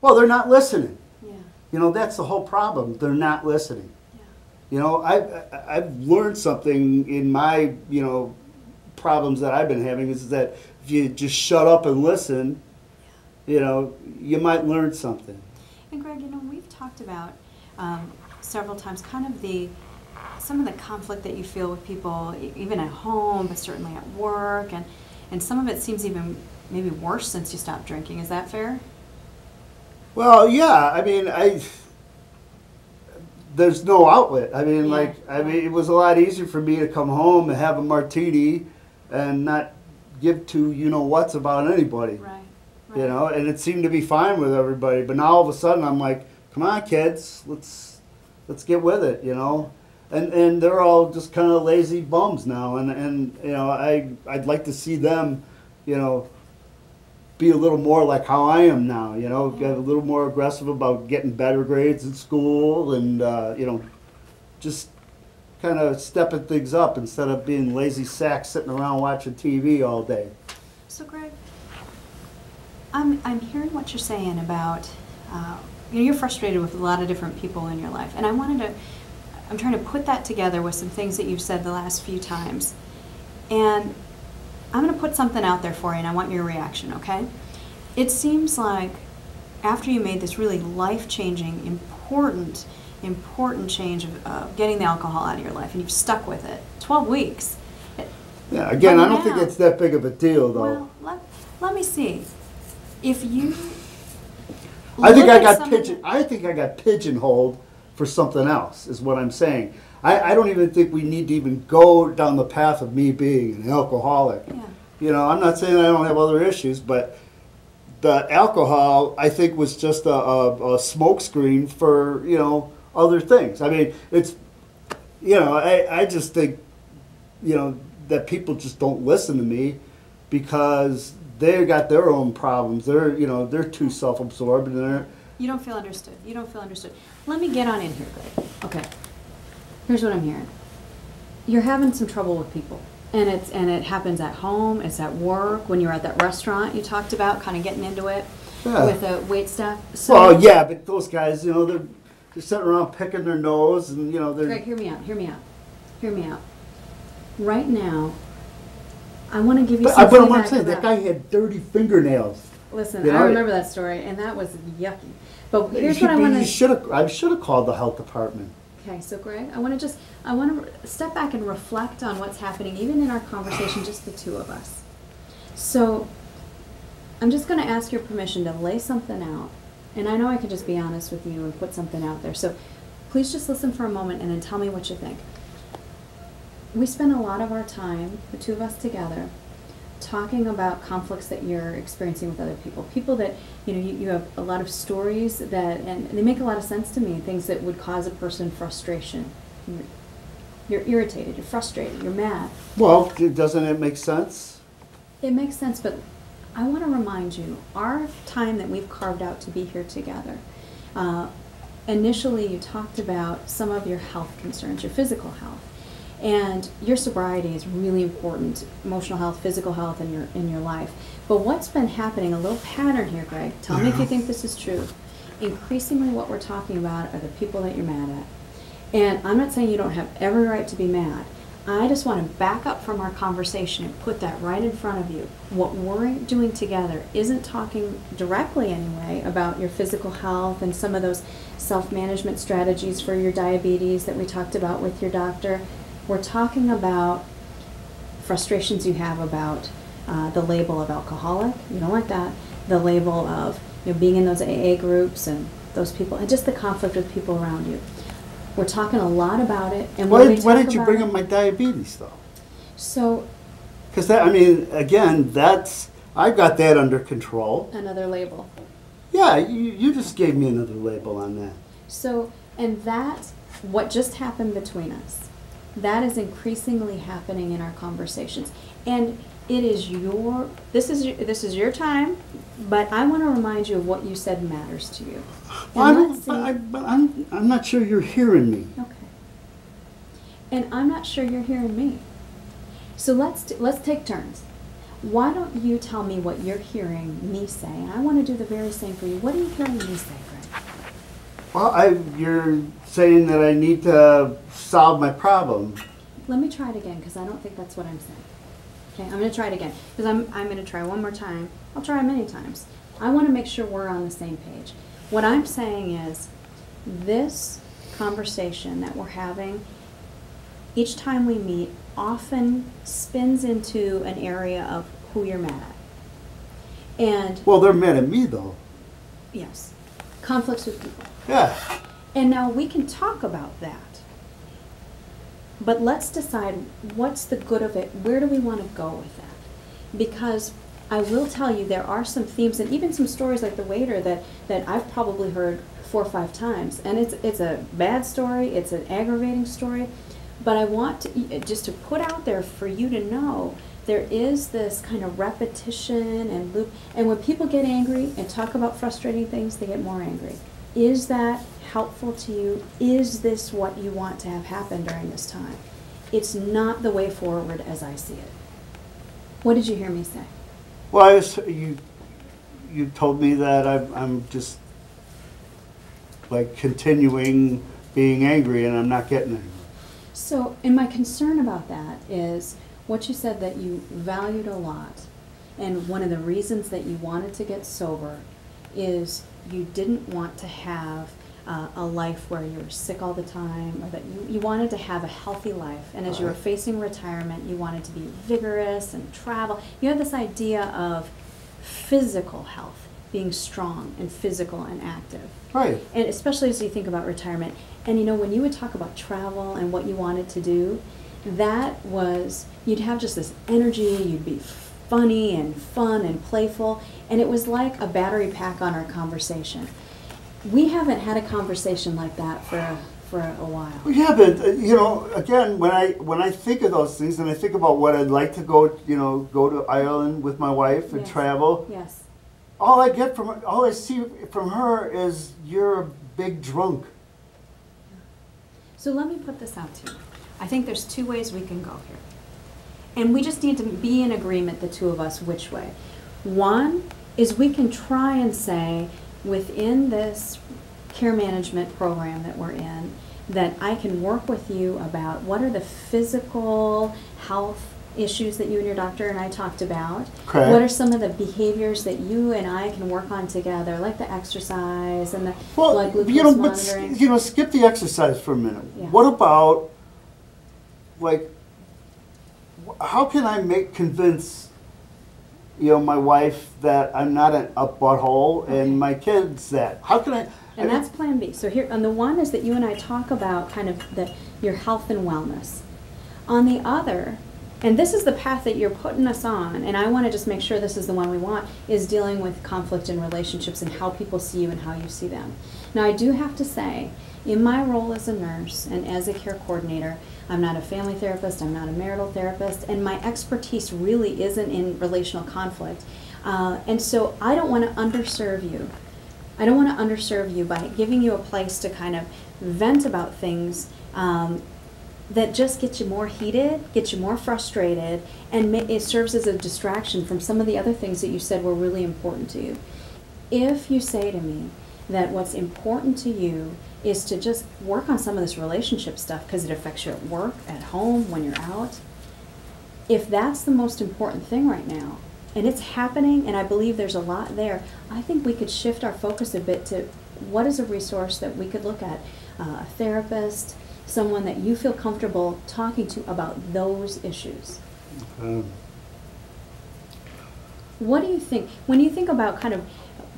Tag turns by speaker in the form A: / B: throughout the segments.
A: Well, they're not listening.
B: Yeah.
A: You know, that's the whole problem. They're not listening.
B: Yeah.
A: You know, I've learned something in my, you know, problems that I've been having is that if you just shut up and listen, you know, you might learn something.
B: And Greg, you know, we've talked about several times kind of some of the conflict that you feel with people, even at home, but certainly at work, and some of it seems even maybe worse since you stopped drinking. Is that fair?
A: Well, yeah. I mean, there's no outlet. I mean,
B: Yeah.
A: it was a lot easier for me to come home and have a martini and not give two you-know-whats about anybody.
B: Right.
A: You know, and it seemed to be fine with everybody. But now all of a sudden I'm like, come on, kids, let's get with it, you know. And they're all just kind of lazy bums now. And you know, I'd like to see them, you know, be a little more like how I am now, you know, get a little more aggressive about getting better grades in school and, you know, just kind of stepping things up instead of being lazy sacks sitting around watching TV all day.
B: So, Greg, I'm hearing what you're saying about, you know, you're frustrated with a lot of different people in your life. And I'm trying to put that together with some things that you've said the last few times. And I'm going to put something out there for you, and I want your reaction, okay? It seems like after you made this really life-changing, important change of getting the alcohol out of your life, and you've stuck with it, 12 weeks.
A: Yeah, again, I don't think it's that big of a deal, though.
B: Well, let me see. If you
A: I think I got pigeonholed for something else, is what I'm saying. I don't even think we need to even go down the path of me being an alcoholic.
B: Yeah.
A: You know, I'm not saying I don't have other issues, but the alcohol, I think, was just a smokescreen for, you know, other things. I mean, it's, you know, I just think, you know, that people just don't listen to me because they got their own problems. They're, you know, they're too self-absorbed and they're...
B: You don't feel understood. You don't feel understood. Let me get on in here, Greg. Okay. Here's what I'm hearing. You're having some trouble with people. And it happens at home, it's at work, when you're at that restaurant you talked about, kind of getting into it with the wait staff. So,
A: well, yeah, but those guys, you know, they're sitting around picking their nose and, you know, they're...
B: Greg, hear me out. Right now, I want to give you some
A: But I'm
B: feedback
A: saying,
B: about...
A: that guy had dirty fingernails.
B: Listen,
A: You know,
B: I remember that story, and that was yucky. But here's what I want to...
A: I should have called the health department.
B: Okay, so Greg, I want to step back and reflect on what's happening, even in our conversation, just the two of us. So I'm just going to ask your permission to lay something out, and I know I could just be honest with you and put something out there. So please just listen for a moment and then tell me what you think. We spend a lot of our time, the two of us together, talking about conflicts that you're experiencing with other people. People that, you know, you have a lot of stories that, and they make a lot of sense to me, things that would cause a person frustration. You're irritated, you're frustrated, you're mad.
A: Well, doesn't it make sense?
B: It makes sense, but I want to remind you, our time that we've carved out to be here together, initially you talked about some of your health concerns, your physical health. And your sobriety is really important, emotional health, physical health in your life. But what's been happening, a little pattern here, Greg, tell me if you think this is true. Increasingly what we're talking about are the people that you're mad at. And I'm not saying you don't have every right to be mad. I just want to back up from our conversation and put that right in front of you. What we're doing together isn't talking directly anyway about your physical health and some of those self-management strategies for your diabetes that we talked about with your doctor. We're talking about frustrations you have about the label of alcoholic. You don't like that. The label of, you know, being in those AA groups and those people, and just the conflict with people around you. We're talking a lot about it. And
A: why did you bring up my diabetes, though?
B: So,
A: because I mean, again, I got that under control.
B: Another label.
A: Yeah, you just gave me another label on that.
B: So, and that's what just happened between us. That is increasingly happening in our conversations, and it is this is your time, but I want to remind you of what you said matters to you.
A: I'm not sure you're hearing me.
B: Okay. And I'm not sure you're hearing me. So let's take turns. Why don't you tell me what you're hearing me say? And I want to do the very same for you. What are you hearing me say, Greg?
A: Well, you're saying that I need to solve my problem.
B: Let me try it again, because I don't think that's what I'm saying. Okay, I'm going to try it again, because I'm going to try one more time. I'll try many times. I want to make sure we're on the same page. What I'm saying is, this conversation that we're having, each time we meet, often spins into an area of who you're mad at. And
A: Well, they're mad at me, though.
B: yes, conflicts with people.
A: Yeah.
B: And now we can talk about that. But let's decide what's the good of it. Where do we want to go with that? Because I will tell you there are some themes and even some stories like the waiter that I've probably heard 4 or 5 times. And it's a bad story, it's an aggravating story. But I want to, just to put out there for you to know, there is this kind of repetition and loop. And when people get angry and talk about frustrating things, they get more angry. Is that helpful to you? Is this what you want to have happen during this time? It's not the way forward as I see it. What did you hear me say?
A: Well, you told me that I'm just like continuing being angry and I'm not getting anywhere.
B: So, and my concern about that is what you said that you valued a lot, and one of the reasons that you wanted to get sober is you didn't want to have a life where you were sick all the time, or that you wanted to have a healthy life. And as you were facing retirement, you wanted to be vigorous and travel. You had this idea of physical health, being strong and physical and active.
A: Right.
B: And especially as you think about retirement. And you know, when you would talk about travel and what you wanted to do, that was, you'd have just this energy, you'd be funny and fun and playful, and it was like a battery pack on our conversation. We haven't had a conversation like that for a while.
A: Well, yeah, but you know, again, when I think of those things and I think about what I'd like to go to Ireland with my wife and
B: Yes.
A: travel,
B: Yes.
A: all I see from her is you're a big drunk.
B: So let me put this out to you. I think there's 2 ways we can go here. And we just need to be in agreement, the 2 of us, which way. One is we can try and say, within this care management program that we're in, that I can work with you about what are the physical health issues that you and your doctor and I talked about.
A: Correct.
B: What are some of the behaviors that you and I can work on together, like the exercise and the blood glucose monitoring?
A: But skip the exercise for a minute.
B: Yeah.
A: What about, like, how can I convince my wife that I'm not a butthole and my kids that? How can I?
B: And that's plan B. So here, on the one is that you and I talk about kind of your health and wellness. On the other, and this is the path that you're putting us on, and I want to just make sure this is the one we want, is dealing with conflict in relationships and how people see you and how you see them. Now, I do have to say, in my role as a nurse and as a care coordinator, I'm not a family therapist, I'm not a marital therapist, and my expertise really isn't in relational conflict. And so I don't want to underserve you. I don't want to underserve you by giving you a place to kind of vent about things that just get you more heated, get you more frustrated, and it serves as a distraction from some of the other things that you said were really important to you. If you say to me that what's important to you is to just work on some of this relationship stuff because it affects you at work, at home, when you're out, if that's the most important thing right now, and it's happening, and I believe there's a lot there, I think we could shift our focus a bit to what is a resource that we could look at, a therapist, someone that you feel comfortable talking to about those issues. What do you think, when you think about kind of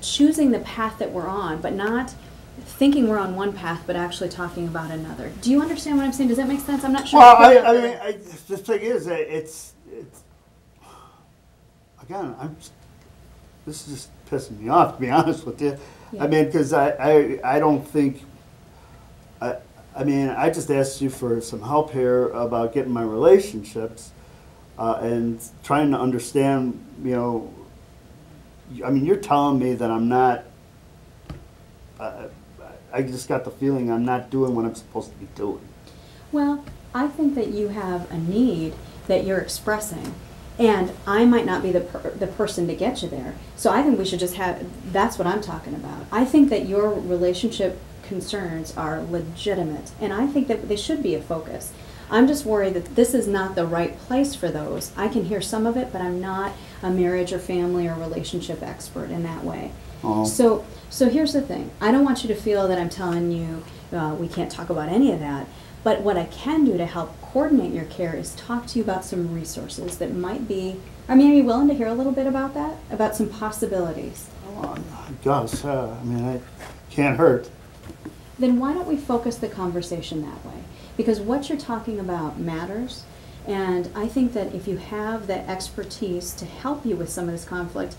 B: choosing the path that we're on, but not thinking we're on one path, but actually talking about another? Do you understand what I'm saying? Does that make sense? I'm not sure.
A: Well, I mean, the thing is, it's again, this is just pissing me off, to be honest with you.
B: Yeah.
A: I mean, because I don't think, I mean, I just asked you for some help here about getting my relationships and trying to understand, I mean, you're telling me that I'm not, I just got the feeling I'm not doing what I'm supposed to be doing.
B: Well, I think that you have a need that you're expressing, And I might not be the person to get you there. So I think we should just have, that's what I'm talking about. I think that your relationship concerns are legitimate, and I think that they should be a focus. I'm just worried that this is not the right place for those. I can hear some of it, but I'm not a marriage or family or relationship expert in that way.
A: Oh.
B: So here's the thing. I don't want you to feel that I'm telling you we can't talk about any of that. But what I can do to help coordinate your care is talk to you about some resources that might be, I mean, are you willing to hear a little bit about that? About some possibilities?
A: Oh, I guess. I mean, it can't hurt.
B: Then why don't we focus the conversation that way? Because what you're talking about matters, and I think that if you have the expertise to help you with some of this conflict,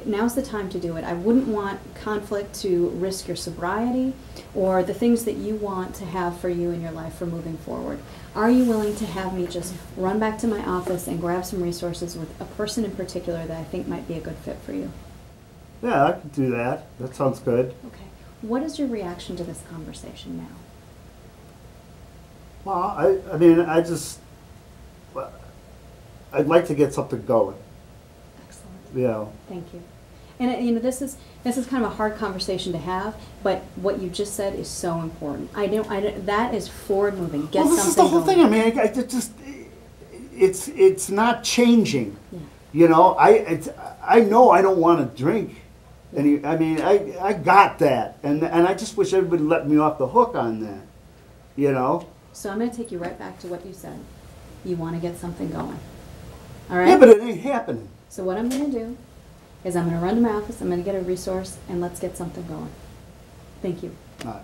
B: now's the time to do it. I wouldn't want conflict to risk your sobriety or the things that you want to have for you in your life for moving forward. Are you willing to have me just run back to my office and grab some resources with a person in particular that I think might be a good fit for you?
A: Yeah, I could do that. That sounds good.
B: Okay. What is your reaction to this conversation now?
A: Well, I mean, I'd like to get something going.
B: Excellent.
A: Yeah.
B: Thank you. And you know, this is kind of a hard conversation to have, but what you just said is so important. That is forward moving. Get
A: well, this
B: something
A: is the whole
B: going.
A: thing. I mean, it's not changing.
B: Yeah.
A: You know, I know I don't want to drink. And I mean, I got that, and I just wish everybody let me off the hook on that. You know.
B: So I'm going to take you right back to what you said. You want to get something going. All right?
A: Yeah, but it ain't happening.
B: So what I'm going to do is I'm going to run to my office, I'm going to get a resource, and let's get something going. Thank you.
A: All right.